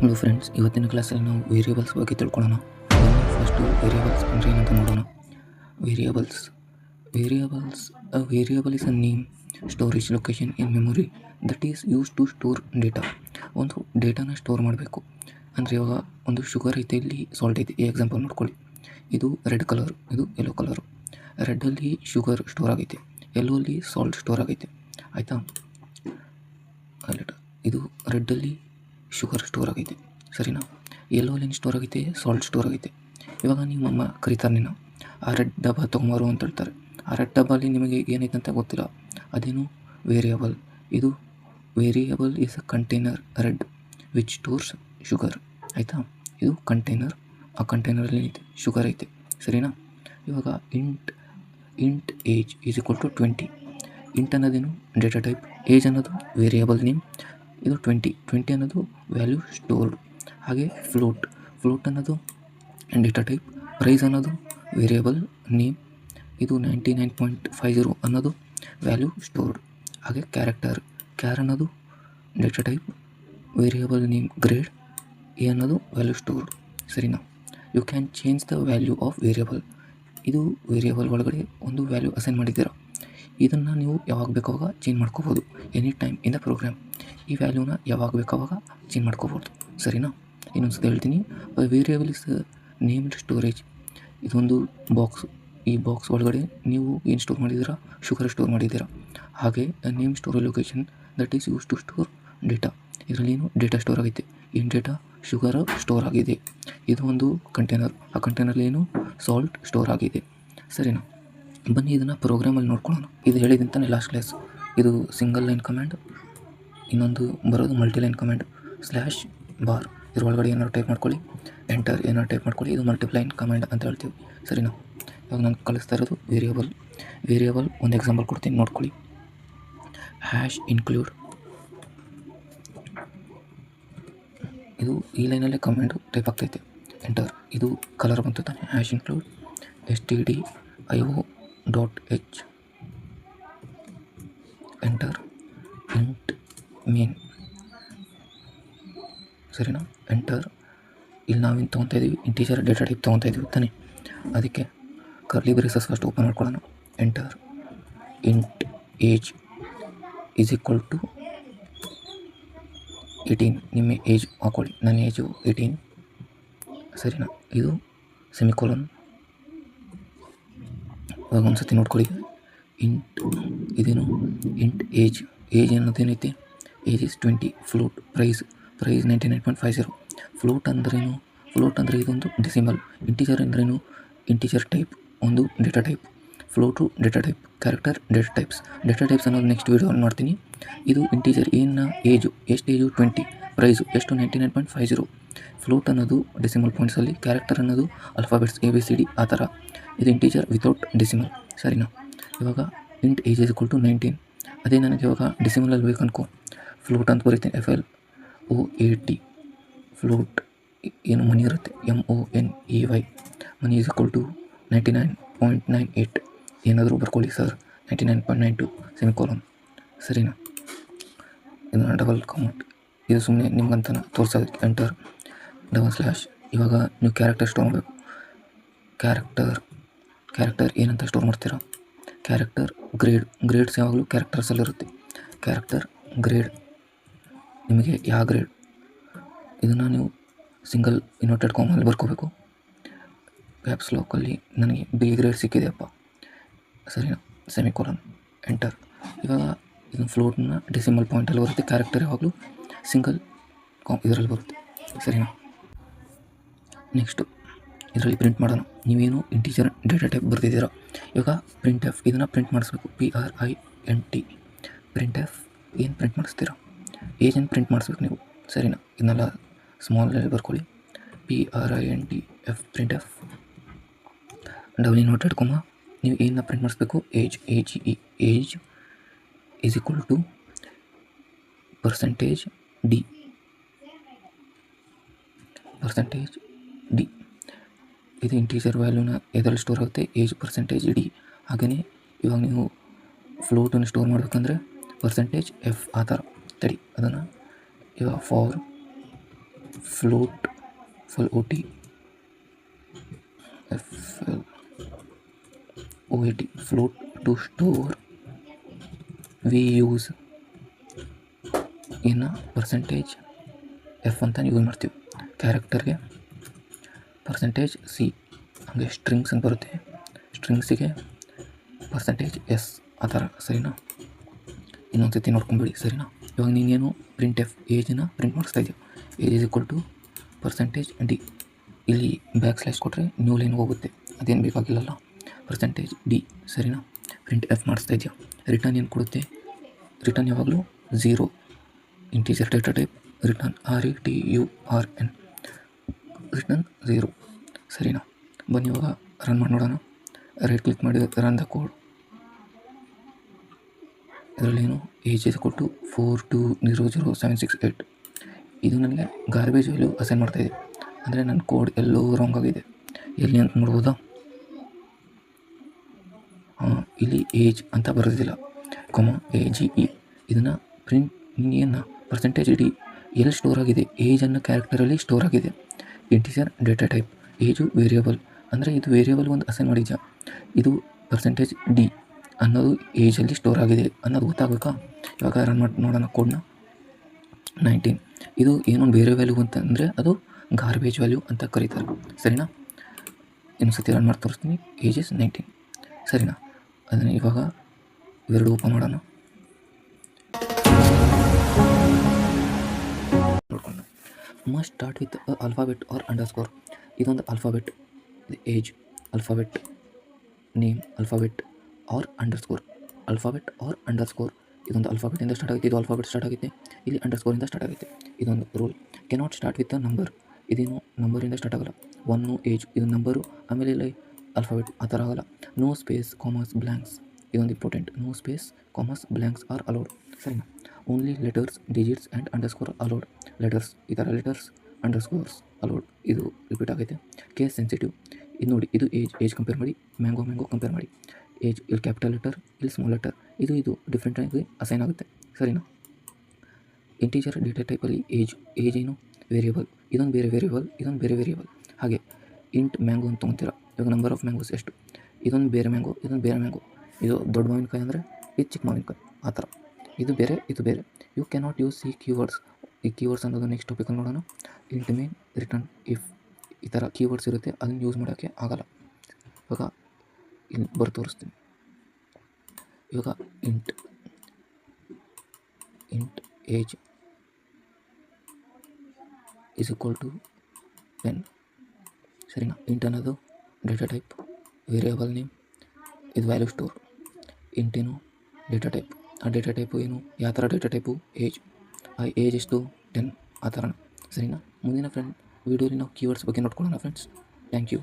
Hello friends, ಇವತ್ತಿನ ಕ್ಲಾಸಲ್ಲಿ ನಾವು ವೇರಿಯೇಬಲ್ಸ್ ಬಗ್ಗೆ ತಿಳ್ಕೊಳ್ಳೋಣ. ಫಸ್ಟು ವೇರಿಯೇಬಲ್ಸ್ ಅಂದರೆ ಏನಂತ ನೋಡೋಣ. Variables a variable is a name, storage location in memory that is use to store data. ಒಂದು ಡೇಟಾನ ಸ್ಟೋರ್ ಮಾಡಬೇಕು ಅಂದರೆ ಇವಾಗ ಒಂದು ಶುಗರ್ ಐತೆ, ಇಲ್ಲಿ ಸಾಲ್ಟ್ ಐತೆ. ಈ ಎಕ್ಸಾಂಪಲ್ ನೋಡ್ಕೊಳ್ಳಿ. ಇದು ರೆಡ್ ಕಲರ್, ಇದು ಯೆಲ್ಲೋ ಕಲರು. ರೆಡ್ಡಲ್ಲಿ ಶುಗರ್ ಸ್ಟೋರ್ ಆಗೈತೆ, ಯೆಲ್ಲೋ ಅಲ್ಲಿ ಸಾಲ್ಟ್ ಸ್ಟೋರ್ ಆಗೈತೆ. ಆಯಿತಾ? ಇದು ರೆಡ್ಡಲ್ಲಿ ಶುಗರ್ ಸ್ಟೋರ್ ಆಗೈತೆ, ಸರಿನಾ? ಯೆಲ್ಲೋ ಅಲ್ಲಿ ಸ್ಟೋರ್ ಆಗೈತೆ, ಸಾಲ್ಟ್ ಸ್ಟೋರ್ ಆಗೈತೆ. ಇವಾಗ ನಿಮ್ಮ ಅಮ್ಮ ಕರೀತಾರೆ ನೀನು, ಆ ರೆಡ್ ಡಬ್ಬ ತೊಗೊಂಬರು ಅಂತ ಹೇಳ್ತಾರೆ. ಆ ರೆಡ್ ಡಬ್ಬಲ್ಲಿ ನಿಮಗೆ ಏನೈತೆ ಅಂತ ಗೊತ್ತಿಲ್ಲ, ಅದೇನು ವೇರಿಯಬಲ್. ಇದು variable is a container red which stores sugar. ಆಯಿತಾ? ಇದು ಕಂಟೈನರ್, ಆ ಕಂಟೈನರಲ್ಲಿ ಐತೆ ಶುಗರ್ ಐತೆ, ಸರಿನಾ? ಇವಾಗ int age is equal to 20. Int ಅನ್ನೋದೇನು ಡೇಟಾ ಟೈಪ್, ಏಜ್ ಅನ್ನೋದು ವೇರಿಯಬಲ್ ನೇಮ್. ಇದು 20 ಅನ್ನೋದು ವ್ಯಾಲ್ಯೂ ಸ್ಟೋರ್ಡ್. ಹಾಗೆ ಫ್ಲೋಟ್ ಅನ್ನೋದು ಡೇಟಾ ಟೈಪ್, ಪ್ರೈಸ್ ಅನ್ನೋದು ವೇರಿಯಬಲ್ ನೇಮ್. ಇದು 99.50 ಅನ್ನೋದು ವ್ಯಾಲ್ಯೂ ಸ್ಟೋರ್ಡ್. ಹಾಗೆ ಕ್ಯಾರ್ ಅನ್ನೋದು data type, variable name grade, A ಅನ್ನೋದು ವ್ಯಾಲ್ಯೂ ಸ್ಟೋರ್ಡ್, ಸರಿನಾ? You can change the value of variable. ಇದು ವೇರಿಯಬಲ್ ಒಳಗಡೆ ಒಂದು ವ್ಯಾಲ್ಯೂ ಅಸೈನ್ ಮಾಡಿದ್ದೀರ, ಇದನ್ನು ನೀವು ಯಾವಾಗ ಬೇಕಾವಾಗ ಚೇಂಜ್ ಮಾಡ್ಕೋಬೋದು, any time in the program. ಈ ವ್ಯಾಲ್ಯೂನ ಯಾವಾಗ ಬೇಕಾವಾಗ ಚೇಂಜ್ ಮಾಡ್ಕೋಬೋದು, ಸರಿನಾ? ಇನ್ನೊಂದು ಸತಿ ಹೇಳ್ತೀನಿ. Variable is named storage. ಇದೊಂದು ಬಾಕ್ಸ್, ಈ ಬಾಕ್ಸ್ ಒಳಗಡೆ ನೀವು ಏನು ಸ್ಟೋರ್ ಮಾಡಿದ್ದೀರಾ, ಶುಗರ್ ಸ್ಟೋರ್ ಮಾಡಿದ್ದೀರಾ. ಹಾಗೆ name storage location that is use to store data. ಇದರಲ್ಲಿ ಏನು ಡೇಟಾ ಸ್ಟೋರ್ ಆಗೈತೆ, ಏನು ಡೇಟಾ, ಶುಗರ್ ಸ್ಟೋರ್ ಆಗಿದೆ. ಇದು ಒಂದು ಕಂಟೈನರ್, ಆ ಕಂಟೈನರ್ಲಿ ಏನು ಸಾಲ್ಟ್ ಸ್ಟೋರ್ ಆಗಿದೆ, ಸರಿನಾ? ಬನ್ನಿ ಇದನ್ನು ಪ್ರೋಗ್ರಾಮಲ್ಲಿ ನೋಡ್ಕೊಳ್ಳೋಣ. ಇದು ಹೇಳಿದಂತಾನೆ ಲಾಸ್ಟ್ ಕ್ಲಾಸ್. ಇದು ಸಿಂಗಲ್ ಲೈನ್ ಕಮ್ಯಾಂಡ್, ಇನ್ನೊಂದು ಬರೋದು ಮಲ್ಟಿಲೈನ್ ಕಮ್ಯಾಂಡ್ /ಬಾರ್. ಇದ್ರೊಳಗಡೆ ಏನಾದ್ರು ಟೈಪ್ ಮಾಡ್ಕೊಳ್ಳಿ, ಎಂಟರ್ ಏನಾದ್ರು ಟೈಪ್ ಮಾಡ್ಕೊಳ್ಳಿ. ಇದು ಮಲ್ಟಿಪ್ಲೈನ್ ಕಮ್ಯಾಂಡ್ ಅಂತ ಹೇಳ್ತೀವಿ, ಸರಿನಾ? ಇವಾಗ ನಾನು ಕಲಿಸ್ತಾ ಇರೋದು ವೇರಿಯಬಲ್. ಒಂದು ಎಕ್ಸಾಂಪಲ್ ಕೊಡ್ತೀನಿ, ನೋಡ್ಕೊಳ್ಳಿ. #include. ಇದು ಈ ಲೈನಲ್ಲೇ ಕಮ್ಯಾಂಡು ಟೈಪ್ ಆಗ್ತೈತೆ, ಎಂಟರ್. ಇದು ಕಲರ್ ಬಂತು ತಾನೆ, #include stdio.h, enter. Int main, ಸರಿನಾ? ಎಂಟರ್. ಇಲ್ಲಿ ನಾವೇನು ತೊಗೊತಾ ಇದ್ದೀವಿ, ಇಂಟೀಜರ್ ಡೇಟಾ ಟೈಪ್ ತೊಗೊತಾ ಇದ್ದೀವಿ ತಾನೆ, ಅದಕ್ಕೆ ಕರ್ಲಿ ಬ್ರೇಸಸ್ ಫಸ್ಟ್ ಓಪನ್ ಮಾಡ್ಕೊಳ್ಳೋಣ. Enter. Int age is equal to 18. ನಿಮ್ಮ ಏಜ್ ಹಾಕೊಳ್ಳಿ, ನನ್ನ ಏಜು 18, ಸರಿನಾ? ಇದು ಸೆಮಿಕೋಲನ್. ಇವಾಗ ಒಂದು ಸತಿ ನೋಡ್ಕೊಳ್ಳಿ. ಇದೇನು ಇಂಟ್ ಏಜ್ ಅನ್ನೋದೇನೈತೆ, ಏಜ್ ಇಸ್ 20. ಪ್ರೈಸ್ 99.50. ಫ್ಲೋಟ್ ಅಂದರೆ ಇದೊಂದು ಡೆಸಿಮಲ್. ಇಂಟೀಜರ್ ಅಂದ್ರೇನು, ಇಂಟೀಜರ್ ಟೈಪ್, ಒಂದು data type. Float data type, character data types ಅನ್ನೋದು ನೆಕ್ಸ್ಟ್ ವೀಡಿಯೋ ಮಾಡ್ತೀನಿ. ಇದು ಇಂಟೀಜರ್ ಏಜು, ಎಷ್ಟು ಏಜು 20, ಪ್ರೈಸು ಎಷ್ಟು 99.50. ಫ್ಲೋಟ್ ಅನ್ನೋದು ಡೆಸಿಮಲ್ ಪಾಯಿಂಟ್ಸಲ್ಲಿ, ಕ್ಯಾರೆಕ್ಟರ್ ಅನ್ನೋದು ಅಲ್ಫಾಬೆಟ್ಸ್ ABCD ಆ ಥರ. ಇದು ಇಂಟೀಜರ್ ವಿತೌಟ್ ಡೆಸಿಮಲ್, ಸರಿನಾ? ಇವಾಗ int age is equal to 19. ಅದೇ ನನಗೆ ಇವಾಗ ಡೆಸಿಮಲಲ್ಲಿ ಬೇಕು ಅನ್ಕೋ, ಫ್ಲೋಟ್ ಅಂತ ಬರೀತೀನಿ, FLOAT. ಫ್ಲೋಟ್ ಏನು ಮನಿ ಇರುತ್ತೆ, MONEY. Money is equal to 99.98. ಏನಾದರೂ ಬರ್ಕೊಳ್ಳಿ ಸರ್, 99.92 ಸೆಮಿಕೋಲನ್, ಸರಿನಾ? ಇದನ್ನು ಡಬಲ್ ಕೌಂಟ್, ಇದು ಸುಮ್ಮನೆ ನಿಮ್ಗಂತ ತೋರಿಸೋದಕ್ಕೆ. ಎಂಟರ್, /. ಇವಾಗ ನೀವು ಕ್ಯಾರೆಕ್ಟರ್ ಸ್ಟೋರ್ ಮಾಡಬೇಕು. ಕ್ಯಾರೆಕ್ಟರ್ ಏನಂತ ಸ್ಟೋರ್ ಮಾಡ್ತೀರಾ, ಕ್ಯಾರೆಕ್ಟರ್ ಗ್ರೇಡ್ಸ್ ಯಾವಾಗಲೂ ಕ್ಯಾರೆಕ್ಟರ್ಸಲ್ಲಿರುತ್ತೆ. ಕ್ಯಾರೆಕ್ಟರ್ ಗ್ರೇಡ್, ನಿಮಗೆ ಯಾವ ಗ್ರೇಡ್, ಇದನ್ನು ನೀವು ಸಿಂಗಲ್ ಇನ್ವರ್ಟೆಡ್ ಕಾಮಲ್ಲಿ ಬರ್ಕೋಬೇಕು. ಕ್ಯಾಪ್ಸ್ ಲಾಕಲ್ಲಿ ನನಗೆ B ಗ್ರೇಡ್ ಸಿಕ್ಕಿದೆಯಪ್ಪ, ಸರಿನಾ? Semicolon, enter. ಇವಾಗ ಇದನ್ನು ಫ್ಲೋಟ್ನ ಡೆಸಿಮಲ್ ಪಾಯಿಂಟಲ್ಲಿ ಬರುತ್ತೆ, ಕ್ಯಾರೆಕ್ಟರ್ ಯಾವಾಗಲೂ ಸಿಂಗಲ್ ಇದರಲ್ಲಿ ಬರುತ್ತೆ, ಸರಿನಾ? ನೆಕ್ಸ್ಟು ಇದರಲ್ಲಿ ಪ್ರಿಂಟ್ ಮಾಡೋಣ. ನೀವೇನು ಇಂಟೀಜರ್ ಡೇಟಾ ಟೈಪ್ ಬರ್ತಿದ್ದೀರಾ, ಇವಾಗ printf ಇದನ್ನು ಪ್ರಿಂಟ್ ಮಾಡಿಸ್ಬೇಕು, PRINT. printf ಏನು ಪ್ರಿಂಟ್ ಮಾಡಿಸ್ತೀರಾ, ಏಜನ್ನು ಪ್ರಿಂಟ್ ಮಾಡಿಸ್ಬೇಕು ನೀವು, ಸರಿನಾ? ಇದನ್ನೆಲ್ಲ ಸ್ಮಾಲಲ್ಲಿ ಬರ್ಕೊಳ್ಳಿ. printf ಡಬಲ್ ಇನ್ವರ್ಟೆಡ್ ಕಾಮ, ನೀವು ಏನನ್ನ ಪ್ರಿಂಟ್ ಮಾಡಿಸ್ಬೇಕು, age is equal to %d. ಇದು ಇಂಟೀಜರ್ ವ್ಯಾಲ್ಯೂನ ಎದರಲ್ಲಿ ಸ್ಟೋರ್ ಆಗುತ್ತೆ, ಏಜ್ %d. ಹಾಗೆಯೇ ಇವಾಗ ನೀವು ಫ್ಲೋಟನ್ನು ಸ್ಟೋರ್ ಮಾಡಬೇಕಂದ್ರೆ %f ಆ ಥರ ತಡಿ. ಅದನ್ನು ಇವಾಗ float OT float to store we use in percentage f ಅಂತ ಯೂಸ್ ಮಾಡ್ತೀವಿ. ಕ್ಯಾರೆಕ್ಟರ್ಗೆ %c ಹಾಗೆ ಸ್ಟ್ರಿಂಗ್ಸ್ ಅಂತ ಬರುತ್ತೆ, ಸ್ಟ್ರಿಂಗ್ಸಿಗೆ %s ಆ ಥರ. ಸರಿನಾ? ಇನ್ನೊಂದು ಸತಿ ನೋಡ್ಕೊಂಬಿಡಿ. ಸರಿನಾ? ಇವಾಗ ನೀನೇನು ಪ್ರಿಂಟ್ ಎಫ್ ಏಜನ್ನ ಪ್ರಿಂಟ್ ಮಾಡಿಸ್ತಾ ಇದೆಯಾ. Age is equal to %d. ಇಲ್ಲಿ / ಕೊಟ್ಟರೆ ನ್ಯೂ ಲೈನ್ ಹೋಗುತ್ತೆ, ಅದೇನು ಬೇಕಾಗಿಲ್ಲಲ್ಲ. %d. ಸರಿನಾ? ಪ್ರಿಂಟ್ ಎಫ್ ಮಾಡಿಸ್ತಾ ಇದೆಯಾ. ರಿಟರ್ನ್ ಏನು ಕೊಡುತ್ತೆ? ರಿಟರ್ನ್ ಯಾವಾಗಲೂ 0 integer data type return RETURN return 0. ಸರಿನಾ? ಬನ್ನಿ ಇವಾಗ ರನ್ ಮಾಡಿ ನೋಡೋಣ. ರೈಟ್ ಕ್ಲಿಕ್ ಮಾಡಿ ರನ್ ದ ಕೋಡ್. ಇದರಲ್ಲೇನು ಏಜ್ ಇಸ್ ಕೊಟ್ಟು 42000768. ಇದು ನನಗೆ ಗಾರ್ಬೇಜ್ ವ್ಯಾಲ್ಯೂ ಅಸೈನ್ ಮಾಡ್ತಾಯಿದೆ, ಅಂದರೆ ನನ್ನ ಕೋಡ್ ಎಲ್ಲೋ ರಾಂಗ್ ಆಗಿದೆ. ಎಲ್ಲಿ ಅಂತ ನೋಡ್ಬೋದಾ? ಇಲ್ಲಿ ಏಜ್ ಅಂತ ಬರೋದಿಲ್ಲ, AGE. ಇದನ್ನು ಪ್ರಿಂಟ್ ಏನು %d ಎಲ್ಲಿ ಸ್ಟೋರ್ ಆಗಿದೆ? ಏಜ್ ಅನ್ನೋ ಕ್ಯಾರೆಕ್ಟರಲ್ಲಿ ಸ್ಟೋರ್ ಆಗಿದೆ. Integer data type, age variable, ಅಂದರೆ ಇದು ವೇರಿಯಬಲ್ ಒಂದು ಅಸೈನ್ ಮಾಡಿದ್ಯಾ. ಇದು %d ಅನ್ನೋದು ಏಜಲ್ಲಿ ಸ್ಟೋರ್ ಆಗಿದೆ ಅನ್ನೋದು ಗೊತ್ತಾಗಬೇಕಾ? ಇವಾಗ ರನ್ ಮಾಡಿ ನೋಡೋಣ ಕೋಡ್ನ. 19 ಇದು ಏನೊಂದು ಬೇರೆ ವ್ಯಾಲ್ಯೂ ಅಂತಂದರೆ ಅದು ಗಾರ್ಬೇಜ್ ವ್ಯಾಲ್ಯೂ ಅಂತ ಕರೀತಾರೆ. ಸರಿನಾ? ಇನ್ನೊಂದು ಸತಿ ರನ್ ಮಾಡಿ ತೋರಿಸ್ತೀನಿ. Age is 19. ಸರಿನಾ? ಅದನ್ನು ಇವಾಗ ಇವೆರಡು ಓಪನ್ ಮಾಡೋಣ. ನೋಡ್ಕೊಂಡು must start with alphabet or underscore. ಇದೊಂದು alphabet, age, alphabet, name, alphabet or underscore. Alphabet or underscore ಇದೊಂದು ಆಲ್ಫಾಬೆಟಿಂದ ಸ್ಟಾರ್ಟ್ ಆಗುತ್ತೆ, ಇದು ಆಲ್ಫಾಬೆಟ್ ಸ್ಟಾರ್ಟ್ ಆಗುತ್ತೆ, ಇಲ್ಲಿ ಅಂಡರ್ಸ್ಕೋರಿಂದ ಸ್ಟಾರ್ಟ್ ಆಗುತ್ತೆ. ಇದೊಂದು rule. Cannot start with a number. ಇದೇನು ನಂಬರಿಂದ ಸ್ಟಾರ್ಟ್ ಆಗಲ್ಲ. 1 ಏಜ್ ಇದು ನಂಬರು, ಆಮೇಲೆ ಇಲ್ಲಿ ಆಲ್ಫಾಬೆಟ್ ಆ ಥರ ಆಗಲ್ಲ. ನೋ ಸ್ಪೇಸ್ ಕಾಮರ್ಸ್ ಬ್ಲ್ಯಾಂಕ್ಸ್ ಇದೊಂದು important. No space commas blanks are allowed. ಸರಿನಾ? Only letters, digits and underscore allowed. Letters ಈ ಥರ ಲೆಟರ್ಸ್, ಅಂಡರ್ಸ್ಕೋರ್ಸ್ ಅಲೌಡ್. ಇದು ರಿಪೀಟ್ ಆಗುತ್ತೆ. Case sensitive. ಇದು ನೋಡಿ, ಇದು ಏಜ್ ಕಂಪೇರ್ ಮಾಡಿ, ಮ್ಯಾಂಗೋ ಕಂಪೇರ್ ಮಾಡಿ. ಏಜ್ ಇಲ್ಲಿ ಕ್ಯಾಪಿಟಲ್ ಲೆಟರ್, ಇಲ್ಲಿ ಸ್ಮಾಲ್ ಲೆಟರ್, ಇದು ಡಿಫ್ರೆಂಟಾಗಿ ಅಸೈನ್ ಆಗುತ್ತೆ. ಸರಿನಾ? ಇಂಟೀಜರ್ ಡೇಟಾ ಟೈಪಲ್ಲಿ ಏಜ್ ಏನು ವೇರಿಯಬಲ್, ಇದೊಂದು ಬೇರೆ ವೇರಿಯಬಲ್, ಇದೊಂದು ಬೇರೆ ವೇರಿಯಬಲ್. ಹಾಗೆ ಇಂಟ್ ಮ್ಯಾಂಗೋ ಅಂತ ತೊಗೊತೀರ. ಇವಾಗ ನಂಬರ್ ಆಫ್ ಮ್ಯಾಂಗೋಸ್ ಎಷ್ಟು, ಇದೊಂದು ಬೇರೆ ಮ್ಯಾಂಗೋ, ಇದೊಂದು ಬೇರೆ ಮ್ಯಾಂಗೋ. ಇದು ದೊಡ್ಡ ಮಾವಿನಕಾಯಿ ಅಂದರೆ ಇದು ಚಿಕ್ಕ ಮಾವಿನಕಾಯಿ, ಆ ಥರ. ಇದು ಬೇರೆ, ಇದು ಬೇರೆ. ಯು ಕ್ಯಾನಾಟ್ ಯೂಸ್ ಈ ಕೀವರ್ಡ್ಸ್. ಈ ಕೀವರ್ಡ್ಸ್ ಅನ್ನೋದು ನೆಕ್ಸ್ಟ್ ಟಾಪಿಕಲ್ಲಿ ನೋಡೋಣ. ಇಂಟ್ ಮೇನ್, ರಿಟರ್ನ್, ಇಫ್ ಈ ಥರ ಕೀವರ್ಡ್ಸ್ ಇರುತ್ತೆ, ಅದನ್ನು ಯೂಸ್ ಮಾಡೋಕ್ಕೆ ಆಗಲ್ಲ. ಇವಾಗ ಇಲ್ಲಿ ತೋರಿಸ್ತೀನಿ. ಇವಾಗ int age is equal to 10. ಸರಿನಾ? ಇಂಟ್ ಅನ್ನೋದು ಡೇಟಾ ಟೈಪ್, ವೇರಿಯಬಲ್ ನೇಮ್, ಇದು ವ್ಯಾಲ್ಯೂ ಸ್ಟೋರ್. ಇಂಟೇನು ಡೇಟಾ ಟೈಪ್, ಆ ಡೇಟಾ ಟೈಪು ಏನು, ಯಾವ ಥರ ಡೇಟಾ ಟೈಪು? ಏಜ್. ಆ ಏಜ್ ಎಷ್ಟು? 10 ಆ ಥರ. ಸರಿನಾ? ಮುಂದಿನ ವೀಡಿಯೋಲಿ ನಾವು ಕೀವರ್ಡ್ಸ್ ಬಗ್ಗೆ ನೋಡ್ಕೊಳ್ಳೋಣ ಫ್ರೆಂಡ್ಸ್. Thank you.